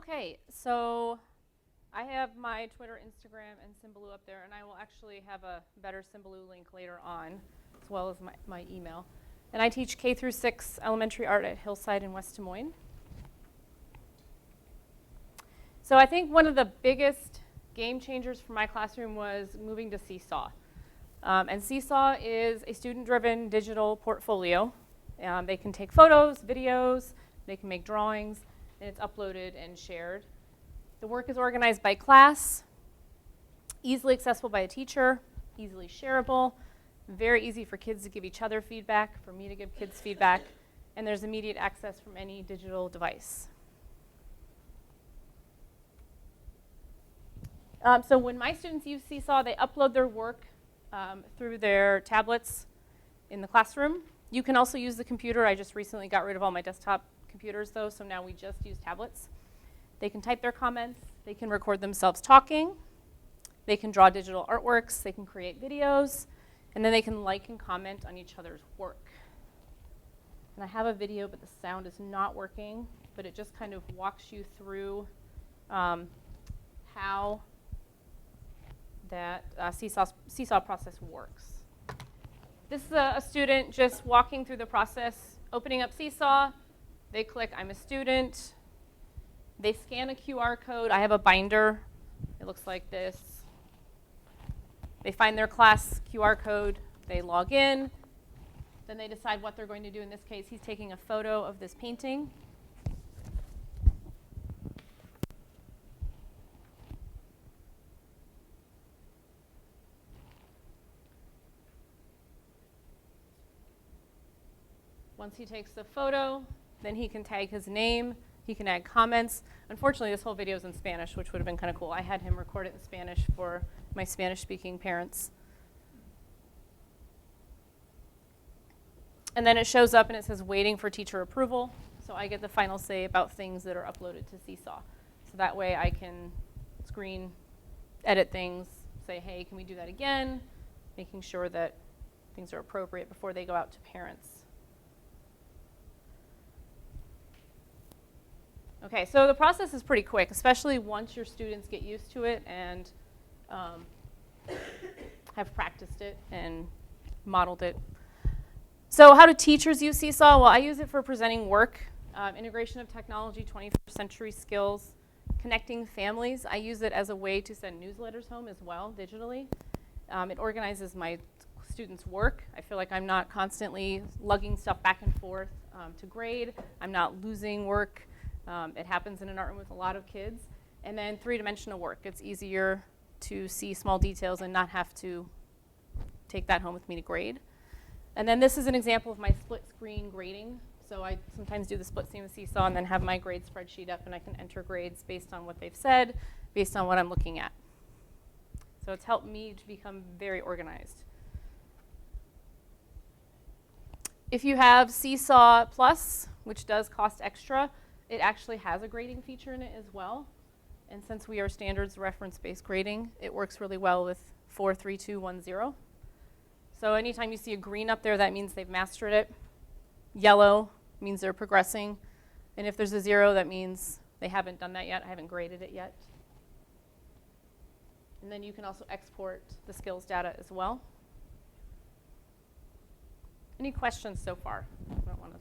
Okay, so I have my Twitter, Instagram, and Symbaloo up there, and I will actually have a better Symbaloo link later on, as well as my email. And I teach K through 6 elementary art at Hillside in West Des Moines. So I think one of the biggest game changers for my classroom was moving to Seesaw. And Seesaw is a student-driven digital portfolio. They can take photos, videos, they can make drawings, and it's uploaded and shared. The work is organized by class, easily accessible by a teacher, easily shareable, very easy for kids to give each other feedback, for me to give kids feedback, and there's immediate access from any digital device. So when my students use Seesaw, they upload their work through their tablets in the classroom. You can also use the computer. I just recently got rid of all my desktop computers, though, so now we just use tablets. They can type their comments. They can record themselves talking. They can draw digital artworks. They can create videos. And then they can like and comment on each other's work. And I have a video, but the sound is not working. But it just kind of walks you through how that Seesaw process works. This is a student just walking through the process, opening up Seesaw. They click, I'm a student. They scan a QR code. I have a binder. It looks like this. They find their class QR code. They log in. Then they decide what they're going to do. In this case, he's taking a photo of this painting. Once he takes the photo, then he can tag his name. He can add comments. Unfortunately, this whole video is in Spanish, which would have been kind of cool. I had him record it in Spanish for my Spanish-speaking parents. And then it shows up and it says waiting for teacher approval. So I get the final say about things that are uploaded to Seesaw. So that way I can screen edit things, say, hey, can we do that again? Making sure that things are appropriate before they go out to parents. Okay, so the process is pretty quick, especially once your students get used to it and have practiced it and modeled it. So how do teachers use Seesaw? Well, I use it for presenting work, integration of technology, 21st century skills, connecting families. I use it as a way to send newsletters home as well, digitally. It organizes my students' work. I feel like I'm not constantly lugging stuff back and forth to grade. I'm not losing work. It happens in an art room with a lot of kids. And then three-dimensional work. It's easier to see small details and not have to take that home with me to grade. And then this is an example of my split screen grading. So I sometimes do the split screen with Seesaw and then have my grade spreadsheet up and I can enter grades based on what they've said, based on what I'm looking at. So it's helped me to become very organized. If you have Seesaw Plus, which does cost extra, it actually has a grading feature in it as well. And since we are standards reference-based grading, it works really well with 4, 3, 2, 1, 0. So anytime you see a green up there, that means they've mastered it. Yellow means they're progressing. And if there's a 0, that means they haven't done that yet. I haven't graded it yet. And then you can also export the skills data as well. Any questions so far? I don't want to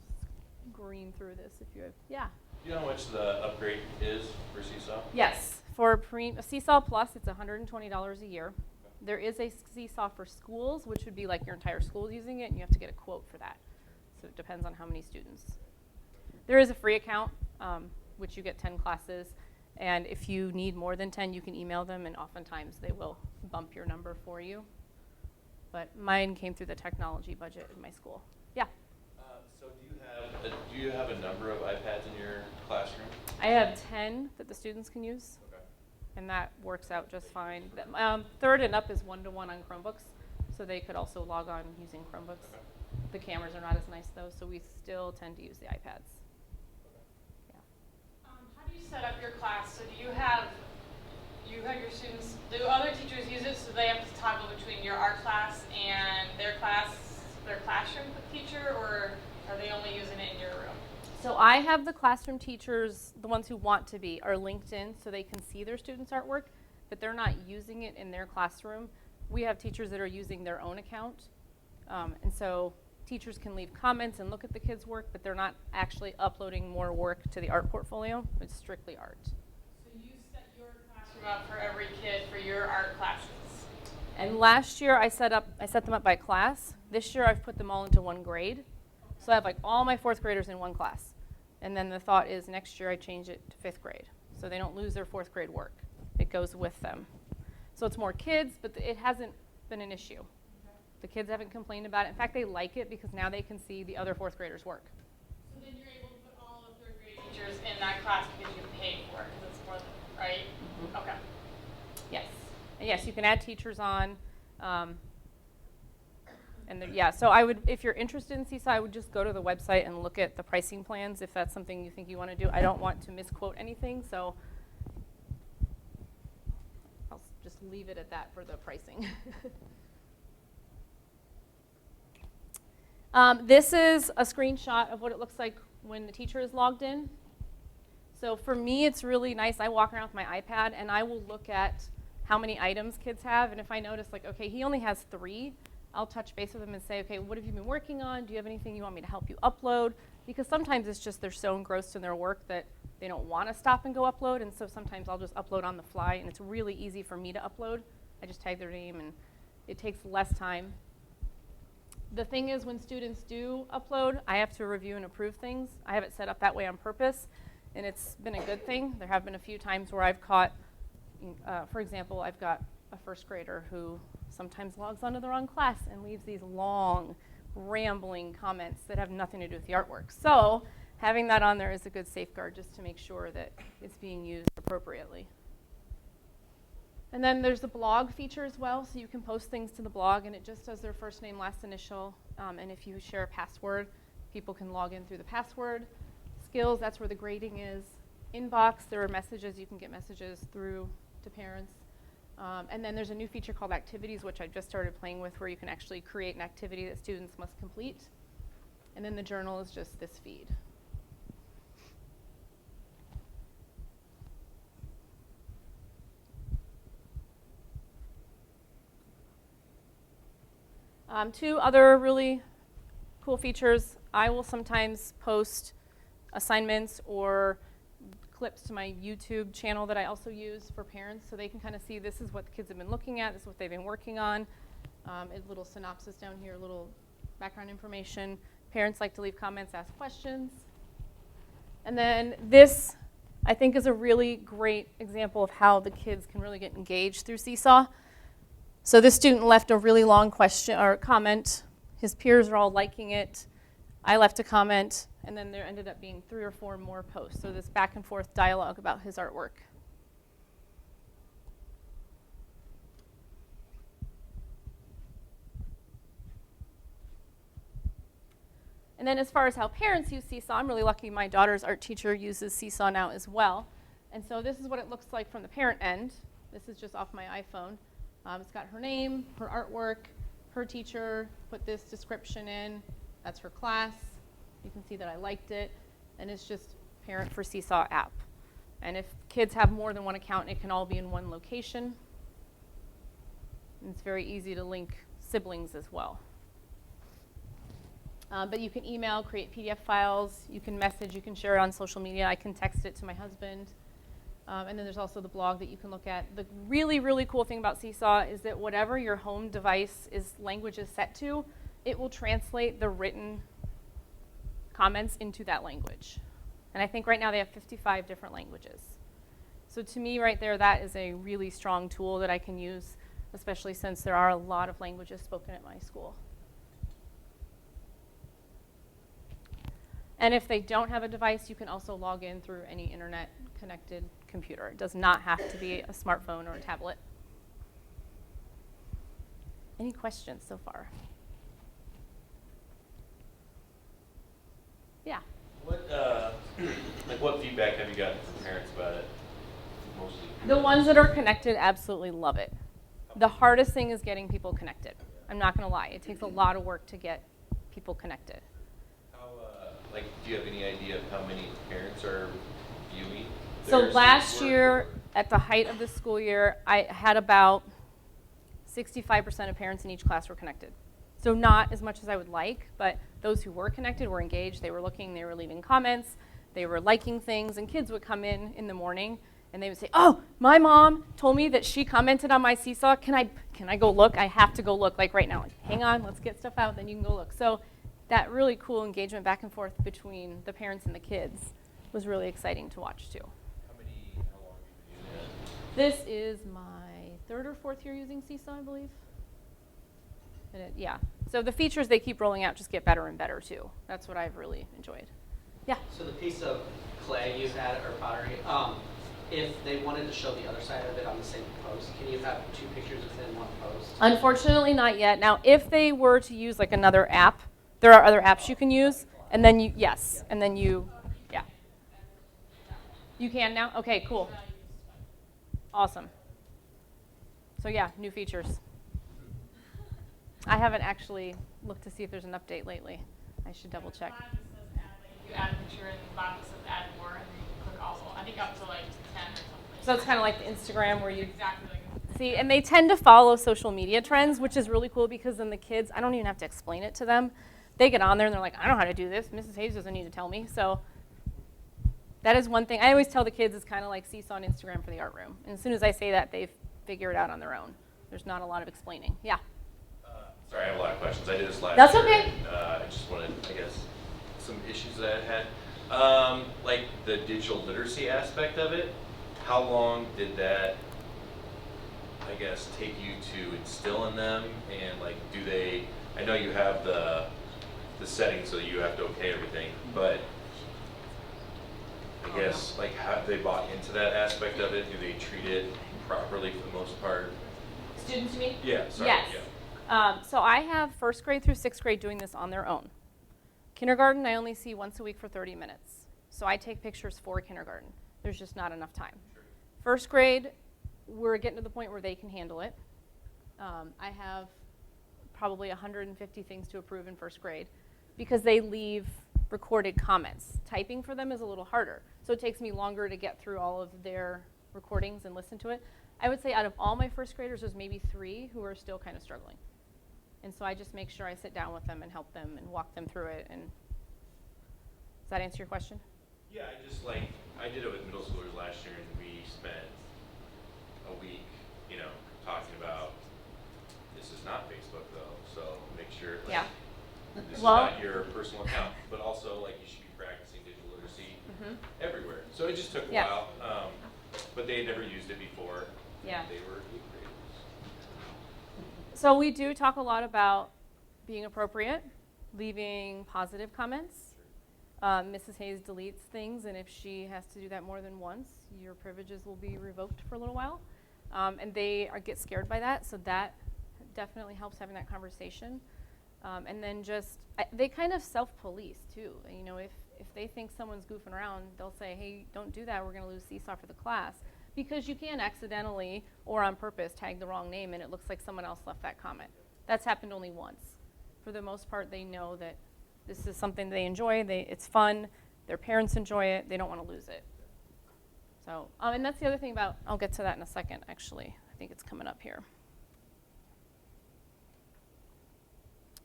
green through this if you have, yeah. Do you know how much the upgrade is for Seesaw? Yes. For Seesaw Plus, it's $120 a year. There is a Seesaw for schools, which would be like your entire school using it, and you have to get a quote for that. So it depends on how many students. There is a free account, which you get 10 classes. And if you need more than 10, you can email them, and oftentimes they will bump your number for you. But mine came through the technology budget in my school. Yeah? So do you have a number of iPads in your classroom? I have 10 that the students can use. Okay. And that works out just fine. Third and up is one-to-one on Chromebooks, so they could also log on using Chromebooks. Okay. The cameras are not as nice, though, so we still tend to use the iPads. Okay. Yeah. How do you set up your class? So do you have your students, do other teachers use it so they have to toggle between your art class and their classroom teacher, or are they only using it in your room? So I have the classroom teachers, the ones who want to be, are linked in so they can see their students' artwork, but they're not using it in their classroom. We have teachers that are using their own account. And so teachers can leave comments and look at the kids' work, but they're not actually uploading more work to the art portfolio. It's strictly art. So you set your classroom up for every kid for your art classes. And last year I set them up by class. This year I've put them all into one grade. So I have like all my 4th graders in one class. And then the thought is next year I change it to 5th grade. So they don't lose their 4th grade work. It goes with them. So it's more kids, but it hasn't been an issue. Okay. The kids haven't complained about it. In fact, they like it because now they can see the other 4th graders' work. So then you're able to put all of 3rd grade teachers in that class because you pay for it because it's more than, right? Mm-hmm. Okay. Yes. And yes, you can add teachers on. Yeah, so I would, if you're interested in Seesaw, I would just go to the website and look at the pricing plans if that's something you think you want to do. I don't want to misquote anything, so I'll just leave it at that for the pricing. This is a screenshot of what it looks like when the teacher is logged in. So for me, it's really nice. I walk around with my iPad, and I will look at how many items kids have, and if I notice, like, okay, he only has 3, I'll touch base with them and say, okay, what have you been working on? Do you have anything you want me to help you upload? Because sometimes it's just they're so engrossed in their work that they don't want to stop and go upload, and so sometimes I'll just upload on the fly, and it's really easy for me to upload. I just tag their name, and it takes less time. The thing is, when students do upload, I have to review and approve things. I have it set up that way on purpose, and it's been a good thing. There have been a few times where I've caught, for example, I've got a 1st grader who sometimes logs onto the wrong class and leaves these long, rambling comments that have nothing to do with the artwork. So having that on there is a good safeguard just to make sure that it's being used appropriately. And then there's the blog feature as well, so you can post things to the blog, and it just does their first name, last initial, and if you share a password, people can log in through the password. Skills, that's where the grading is. Inbox, there are messages, you can get messages through to parents. And then there's a new feature called Activities, which I just started playing with, where you can actually create an activity that students must complete. And then the journal is just this feed. Two other really cool features. I will sometimes post assignments or clips to my YouTube channel that I also use for parents, so they can kind of see this is what the kids have been looking at, this is what they've been working on. A little synopsis down here, a little background information. Parents like to leave comments, ask questions. And then this, I think, is a really great example of how the kids can really get engaged through Seesaw. So this student left a really long question or comment. His peers are all liking it. I left a comment, and then there ended up being 3 or 4 more posts. So this back and forth dialogue about his artwork. And then as far as how parents use Seesaw, I'm really lucky my daughter's art teacher uses Seesaw now as well. And so this is what it looks like from the parent end. This is just off my iPhone. It's got her name, her artwork, her teacher, put this description in. That's her class. You can see that I liked it. And it's just Parent for Seesaw app. And if kids have more than one account, it can all be in one location. And it's very easy to link siblings as well. But you can email, create PDF files, you can message, you can share it on social media. I can text it to my husband. And then there's also the blog that you can look at. The really, really cool thing about Seesaw is that whatever your home device language is set to, it will translate the written comments into that language. And I think right now they have 55 different languages. So to me right there, that is a really strong tool that I can use, especially since there are a lot of languages spoken at my school. And if they don't have a device, you can also log in through any internet-connected computer. It does not have to be a smartphone or a tablet. Any questions so far? Yeah. What feedback have you gotten from parents about it? Mostly. The ones that are connected absolutely love it. The hardest thing is getting people connected. I'm not going to lie. It takes a lot of work to get people connected. like, do you have any idea of how many parents are viewing? So their last students' work, year, or- at the height of the school year, I had about 65% of parents in each class were connected. So not as much as I would like, but those who were connected were engaged. They were looking, they were leaving comments, they were liking things, and kids would come in the morning and they would say, oh, my mom told me that she commented on my Seesaw. Can I go look? I have to go look, like right now. Like, hang on, let's get stuff out, then you can go look. So that really cool engagement back and forth between the parents and the kids was really exciting to watch too. How long have you been using it? This is my 3rd or 4th year using Seesaw, I believe. Yeah. So the features they keep rolling out just get better and better too. That's what I've really enjoyed. Yeah. So the piece of clay you had, or pottery, if they wanted to show the other side of it on the same post, can you have 2 pictures within one post? Unfortunately, not yet. Now, if they were to use like another app, there are other apps you can use, and then you, yes, and then you, yeah. You can now? Okay, cool. Awesome. So yeah, new features. I haven't actually looked to see if there's an update lately. I should double check. Mine just says add, like, you add a picture and the bottom says add more, and then you click also. I think up to like 10 or something. So it's kind of like the Instagram where you Exactly like see, and they tend to follow social media trends, which is really cool because then the kids, I don't even have to explain it to them. They get on there and they're like, I know how to do this. Mrs. Hayes doesn't need to tell me. So that is one thing. I always tell the kids it's kind of like Seesaw and Instagram for the art room. And as soon as I say that, they figure it out on their own. There's not a lot of explaining. Yeah. Sorry, I have a lot of questions. I did this last That's year. okay. And, I just wanted, I guess, some issues that I had. Like the digital literacy aspect of it, how long did that, I guess, take you to instill in them? And like, do they, I know you have the settings so you have to okay everything, but I guess, like, have they bought into that aspect of it? Do they treat it properly for the most part? Students, you mean? Yeah, sorry. Yes. Yeah. So I have 1st grade through 6th grade doing this on their own. Kindergarten, I only see once a week for 30 minutes. So I take pictures for kindergarten. There's just not enough time. 1st grade, we're getting to the point where they can handle it. I have probably 150 things to approve in 1st grade because they leave recorded comments. Typing for them is a little harder. So it takes me longer to get through all of their recordings and listen to it. I would say out of all my 1st graders, there's maybe 3 who are still kind of struggling. And so I just make sure I sit down with them and help them and walk them through it. And does that answer your question? Yeah, I just like, I did it with middle schoolers last year, and we spent a week, you know, talking about, this is not Facebook though, so make sure, like, Yeah. this Well- is not your personal account, but also like you should be practicing digital literacy everywhere. So it just took a Yeah. while, but they had never used it before. Yeah. And they were 8th graders. So we do talk a lot about being appropriate, leaving positive comments. Mrs. Hayes deletes things, and if she has to do that more than once, your privileges will be revoked for a little while. And they get scared by that, so that definitely helps having that conversation. And then just, they kind of self-police too. You know, if they think someone's goofing around, they'll say, hey, don't do that, we're gonna lose Seesaw for the class. Because you can accidentally or on purpose tag the wrong name and it looks like someone else left that comment. That's happened only once. For the most part, they know that this is something they enjoy, it's fun, their parents enjoy it, they don't want to lose it. So, and that's the other thing about, I'll get to that in a second actually. I think it's coming up here.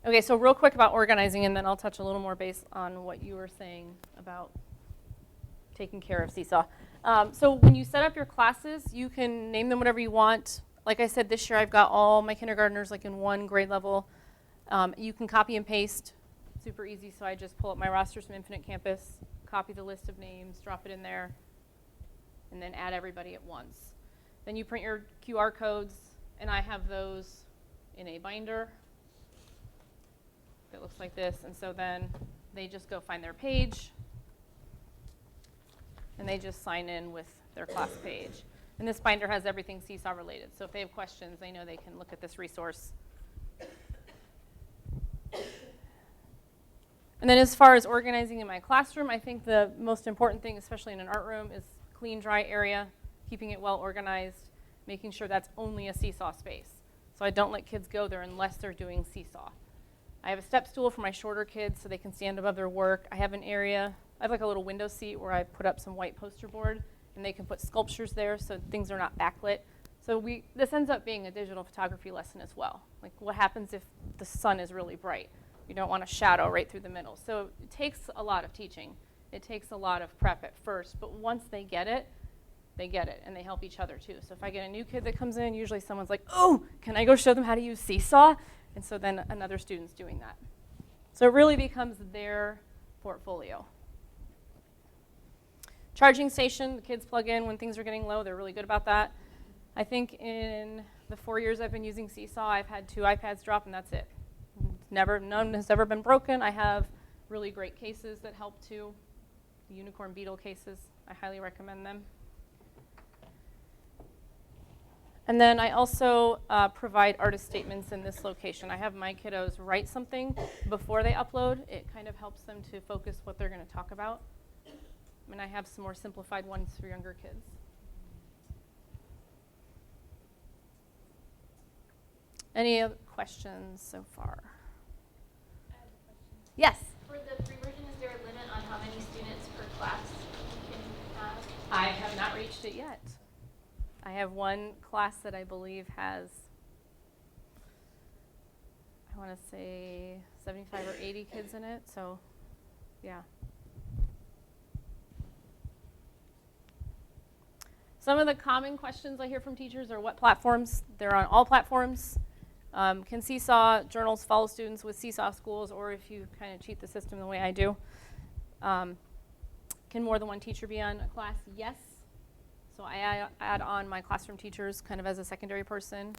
Okay, so real quick about organizing, and then I'll touch a little more based on what you were saying about taking care of Seesaw. So when you set up your classes, you can name them whatever you want. Like I said, this year I've got all my kindergartners like in one grade level. You can copy and paste, super easy. So I just pull up my rosters from Infinite Campus, copy the list of names, drop it in there, and then add everybody at once. Then you print your QR codes, and I have those in a binder that looks like this. And so then they just go find their page, and they just sign in with their class page. And this binder has everything Seesaw related. So if they have questions, they know they can look at this resource. And then as far as organizing in my classroom, I think the most important thing, especially in an art room, is clean, dry area, keeping it well organized, making sure that's only a Seesaw space. So I don't let kids go there unless they're doing Seesaw. I have a step stool for my shorter kids so they can stand above their work. I have an area, I have like a little window seat where I put up some white poster board, and they can put sculptures there so things are not backlit. So this ends up being a digital photography lesson as well. Like, what happens if the sun is really bright? You don't want a shadow right through the middle. So it takes a lot of teaching. It takes a lot of prep at first, but once they get it, and they help each other too. So if I get a new kid that comes in, usually someone's like, oh, can I go show them how to use Seesaw? And so then another student's doing that. So it really becomes their portfolio. Charging station, the kids plug in when things are getting low. They're really good about that. I think in the 4 years I've been using Seesaw, I've had 2 iPads drop, and that's it. None has ever been broken. I have really great cases that help too. The unicorn beetle cases, I highly recommend them. And then I also provide artist statements in this location. I have my kiddos write something before they upload. It kind of helps them to focus what they're going to talk about. And I have some more simplified ones for younger kids. Any other questions so far? I have a question. Yes? For the free version, is there a limit on how many students per class you can have? I have not reached it yet. I have one class that I believe has, I want to say 75 or 80 kids in it, so yeah. Some of the common questions I hear from teachers are what platforms. They're on all platforms. Can Seesaw journals follow students with Seesaw schools, or if you kind of cheat the system the way I do? Can more than one teacher be on a class? Yes. So I add on my classroom teachers kind of as a secondary person.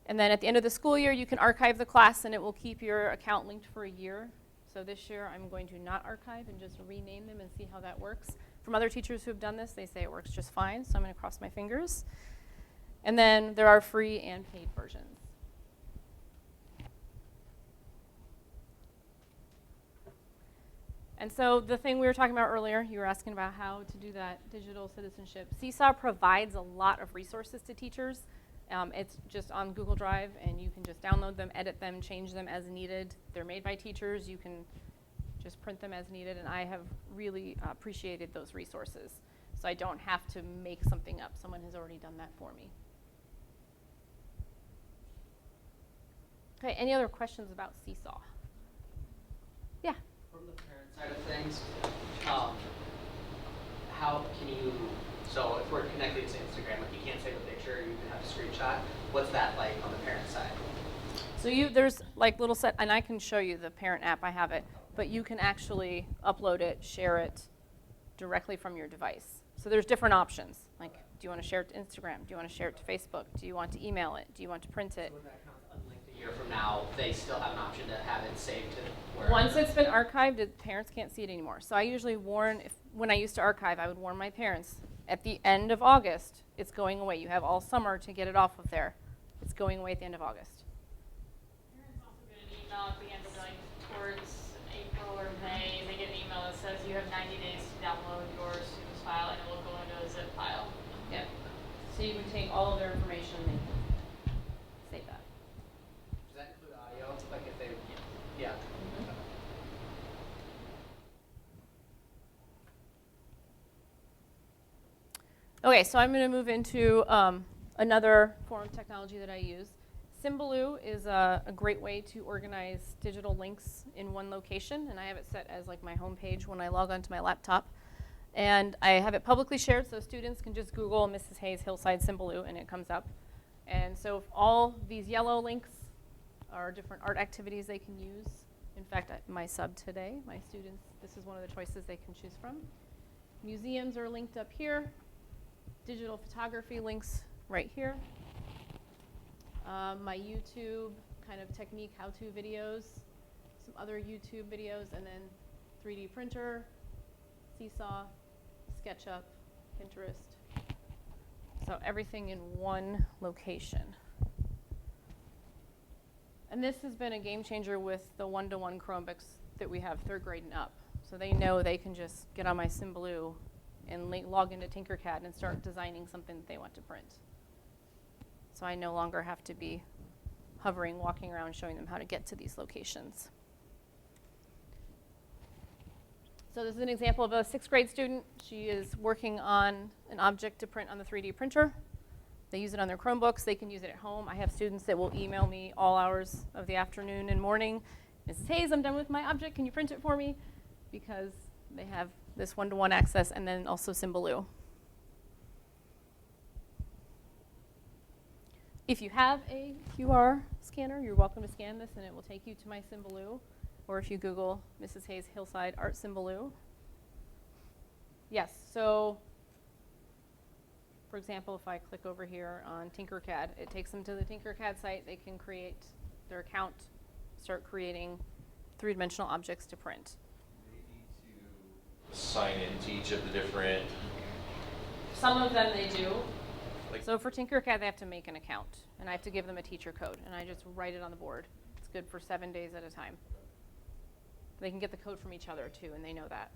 And then at the end of the school year, you can archive the class, and it will keep your account linked for a year. So this year, I'm going to not archive and just rename them and see how that works. From other teachers who have done this, they say it works just fine, so I'm going to cross my fingers. And then there are free and paid versions. And so the thing we were talking about earlier, you were asking about how to do that digital citizenship. Seesaw provides a lot of resources to teachers. It's just on Google Drive, and you can just download them, edit them, change them as needed. They're made by teachers. You can just print them as needed, and I have really appreciated those resources. So I don't have to make something up. Someone has already done that for me. Okay, any other questions about Seesaw? Yeah? From the parent side of things, how can you, so if we're connected to Instagram, like you can't save a picture, you can have a screenshot. What's that like on the parent side? So there's like little set, and I can show you the parent app, I have it, but you can actually upload it, share it directly from your device. So there's different options. Like, do you want to share it to Instagram? Do you want to share it to Facebook? Do you want to email it? Do you want to print it? So when that account's unlinked a year from now, they still have an option to have it saved to wherever. Once it's been archived, parents can't see it anymore. So I usually warn, when I used to archive, I would warn my parents, at the end of August, it's going away. You have all summer to get it off of there. It's going away at the end of August. Parents also get an email at the end of like towards April or May. They get an email that says you have 90 days to download your student's file, and it will go into a zip file. Yep. So you can take all of their information and save that. Does that include audio? Like if they, yeah. Okay, so I'm going to move into another form of technology that I use. Symbaloo is a great way to organize digital links in one location, and I have it set as like my home page when I log onto my laptop. And I have it publicly shared, so students can just Google Mrs. Hayes Hillside Symbaloo, and it comes up. And so all these yellow links are different art activities they can use. In fact, my sub today, my students, this is one of the choices they can choose from. Museums are linked up here. Digital photography links right here. My YouTube kind of technique how-to videos, some other YouTube videos, and then 3D printer, Seesaw, SketchUp, Pinterest. So everything in one location. And this has been a game changer with the one-to-one Chromebooks that we have 3rd grade and up. So they know they can just get on my Symbaloo and log into Tinkercad and start designing something that they want to print. So I no longer have to be hovering, walking around, showing them how to get to these locations. So this is an example of a 6th grade student. She is working on an object to print on the 3D printer. They use it on their Chromebooks. They can use it at home. I have students that will email me all hours of the afternoon and morning. Mrs. Hayes, I'm done with my object. Can you print it for me? Because they have this one-to-one access, and then also Symbaloo. If you have a QR scanner, you're welcome to scan this, and it will take you to my Symbaloo. Or if you Google Mrs. Hayes Hillside Art Symbaloo. Yes, so for example, if I click over here on Tinkercad, it takes them to the Tinkercad site. They can create their account, start creating three-dimensional objects to print. They need to sign into each of the different. Some of them they do. Like, So for Tinkercad, they have to make an account, and I have to give them a teacher code, and I just write it on the board. It's good for 7 days at a time. They can get the code from each other too, and they know that.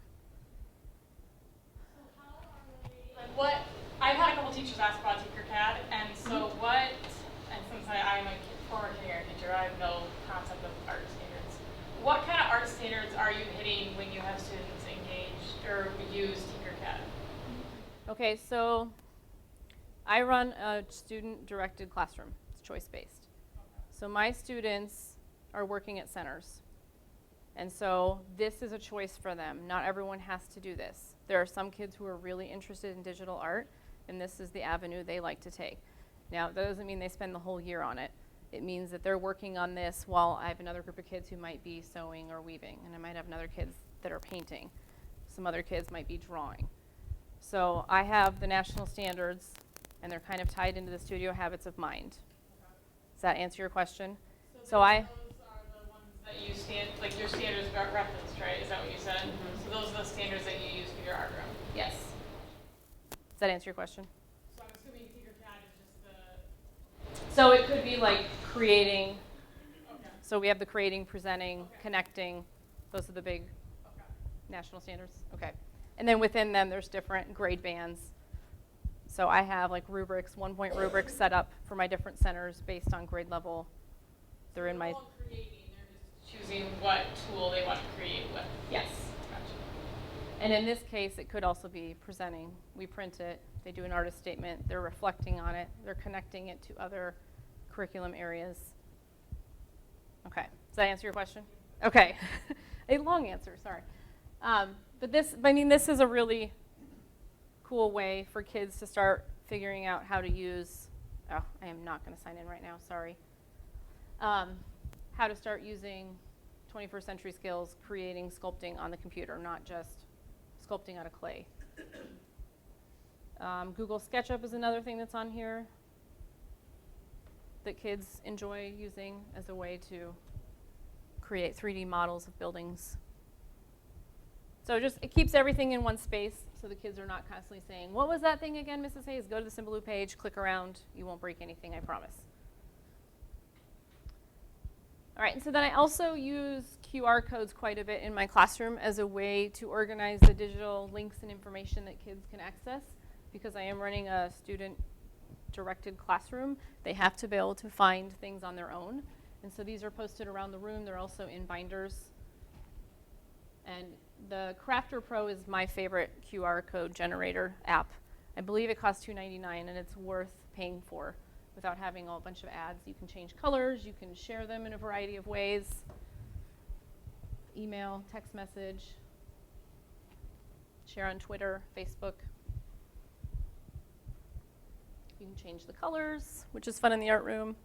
So how are they, like what, I've had a couple teachers ask about Tinkercad, and so what, and since I'm a former kindergarten teacher, I have no concept of art standards. What kind of art standards are you hitting when you have students engage or use Tinkercad? Okay, so I run a student-directed classroom. It's choice-based. So my students are working at centers. And so this is a choice for them. Not everyone has to do this. There are some kids who are really interested in digital art, and this is the avenue they like to take. Now, that doesn't mean they spend the whole year on it. It means that they're working on this while I have another group of kids who might be sewing or weaving, and I might have another kids that are painting. Some other kids might be drawing. So I have the national standards, and they're kind of tied into the studio habits of mind. Does that answer your question? So those are the ones that you like your standards are referenced, right? Is that what you said? Mm-hmm. So those are the standards that you use for your art room. Yes. Does that answer your question? So I'm assuming Tinkercad is just the. So it could be like creating. Okay. So we have the creating, presenting, Okay. connecting. Those are the big Okay. national standards. Okay. And then within them, there's different grade bands. So I have like rubrics, 1-point rubrics set up for my different centers based on grade level. They're in my. All creating, they're just choosing what tool they want to create with. Yes. Gotcha. And in this case, it could also be presenting. We print it. They do an artist statement. They're reflecting on it. They're connecting it to other curriculum areas. Okay. Does that answer your question? Okay. A long answer, sorry. But this is a really cool way for kids to start figuring out how to use, I am not going to sign in right now, sorry. How to start using 21st century skills, creating, sculpting on the computer, not just sculpting out of clay. Google SketchUp is another thing that's on here that kids enjoy using as a way to create 3D models of buildings. So it keeps everything in one space so the kids are not constantly saying, what was that thing again, Mrs. Hayes? Go to the Symbaloo page, click around. You won't break anything, I promise. All right, and so then I also use QR codes quite a bit in my classroom as a way to organize the digital links and information that kids can access. Because I am running a student-directed classroom, they have to be able to find things on their own. And so these are posted around the room. They're also in binders. And the Crafter Pro is my favorite QR code generator app. I believe it costs $2.99, and it's worth paying for without having a bunch of ads. You can change colors. You can share them in a variety of ways. Email, text message, share on Twitter, Facebook. You can change the colors, which is fun in the art room.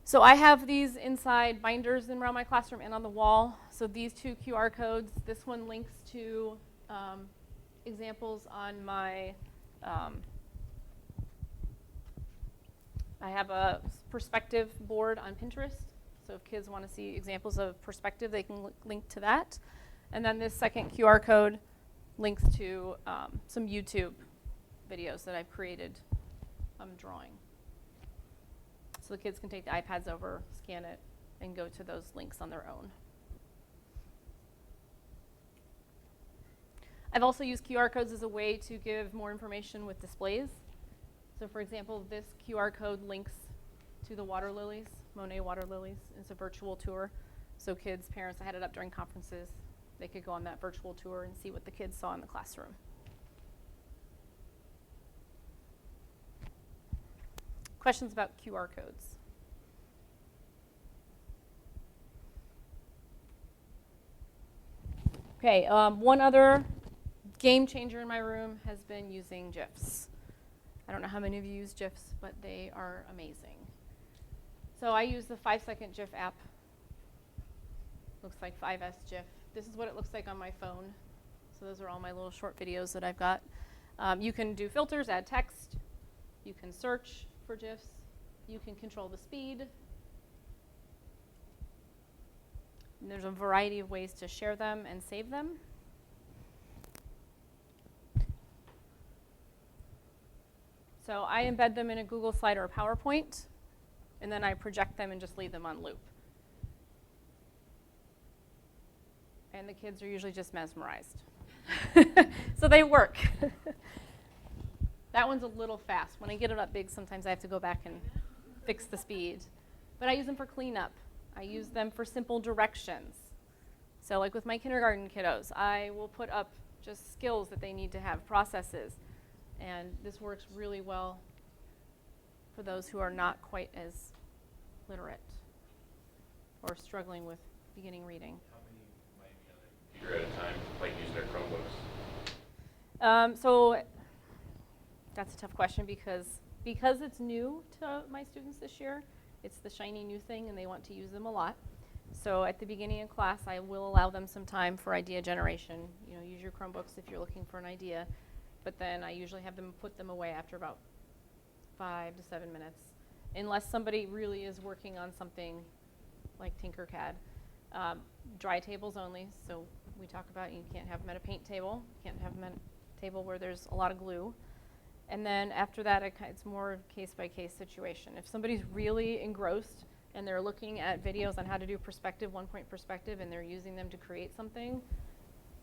So I have these inside binders around my classroom and on the wall. So these two QR codes, this one links to examples on my, I have a perspective board on Pinterest. So if kids want to see examples of perspective, they can link to that. And then this second QR code links to some YouTube videos that I've created drawing. So the kids can take the iPads over, scan it, and go to those links on their own. I've also used QR codes as a way to give more information with displays. So for example, this QR code links to the water lilies, Monet water lilies. It's a virtual tour. So kids, parents, I had it up during conferences. They could go on that virtual tour and see what the kids saw in the classroom. Questions about QR codes? Okay, one other game changer in my room has been using GIFs. I don't know how many of you use GIFs, but they are amazing. So I use the 5-second GIF app. Looks like 5S GIF. This is what it looks like on my phone. So those are all my little short videos that I've got. You can do filters, add text. You can search for GIFs. You can control the speed. And there's a variety of ways to share them and save them. So I embed them in a Google slide or a PowerPoint, and then I project them and just leave them on loop. And the kids are usually just mesmerized. So they work. That one's a little fast. When I get it up big, sometimes I have to go back and fix the speed. But I use them for cleanup. I use them for simple directions. So like with my kindergarten kiddos, I will put up just skills that they need to have, processes. And this works really well for those who are not quite as literate or struggling with beginning reading. How many might be on their computer at a time, like using their Chromebooks? So that's a tough question because it's new to my students this year. It's the shiny new thing, and they want to use them a lot. So at the beginning of class, I will allow them some time for idea generation. You know, use your Chromebooks if you're looking for an idea. But then I usually have them put them away after about 5 to 7 minutes, unless somebody really is working on something like Tinkercad. Dry tables only. So we talk about you can't have them at a paint table. You can't have them at a table where there's a lot of glue. And then after that, it's more case-by-case situation. If somebody's really engrossed and they're looking at videos on how to do perspective, one-point perspective, and they're using them to create something,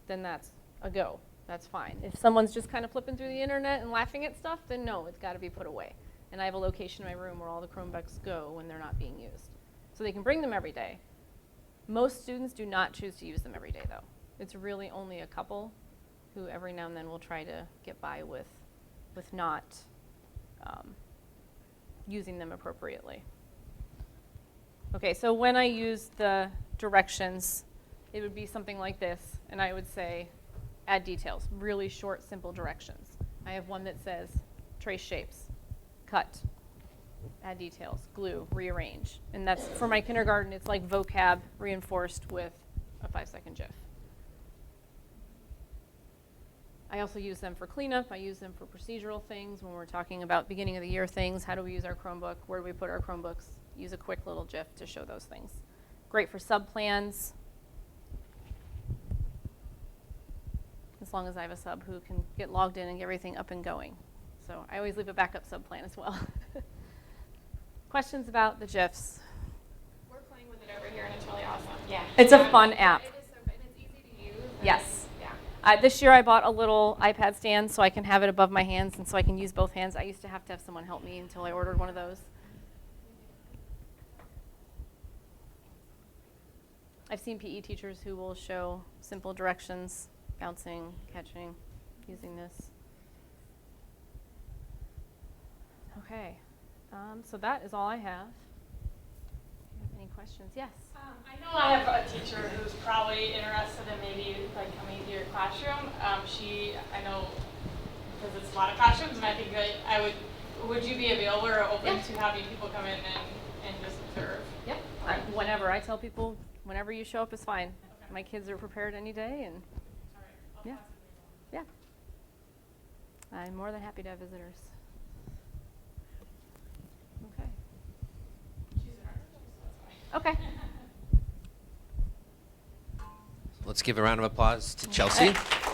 then that's a go. That's fine. If someone's just kind of flipping through the internet and laughing at stuff, then no, it's got to be put away. And I have a location in my room where all the Chromebooks go when they're not being used. So they can bring them every day. Most students do not choose to use them every day, though. It's really only a couple who every now and then will try to get by with not using them appropriately. Okay, so when I use the directions, it would be something like this, and I would say, add details, really short, simple directions. I have one that says, trace shapes, cut, add details, glue, rearrange. And that's, for my kindergarten, it's like vocab reinforced with a 5-second GIF. I also use them for cleanup. I use them for procedural things when we're talking about beginning of the year things. How do we use our Chromebook? Where do we put our Chromebooks? Use a quick little GIF to show those things. Great for sub-plans. As long as I have a sub who can get logged in and get everything up and going. So I always leave a backup sub-plan as well. Questions about the GIFs? We're playing with it over here, and it's really awesome. Yeah. It's a fun app. It is so fun. It's easy to use. Yes. Yeah. This year I bought a little iPad stand so I can have it above my hands and so I can use both hands. I used to have someone help me until I ordered one of those. I've seen PE teachers who will show simple directions, bouncing, catching, using this. Okay, so that is all I have. Do you have any questions? Yes? I know I have a teacher who's probably interested in maybe like coming to your classroom. I know because it's a lot of classrooms, and I think that would you be available or open to having people come in and just observe? Yep. Whenever. I tell people, whenever you show up is fine. Okay. My kids are prepared any day, and All right. yeah. Yeah. I'm more than happy to have visitors. Okay. She's an artist, so that's fine. Okay. Let's give a round of applause to Chelsea. Hey.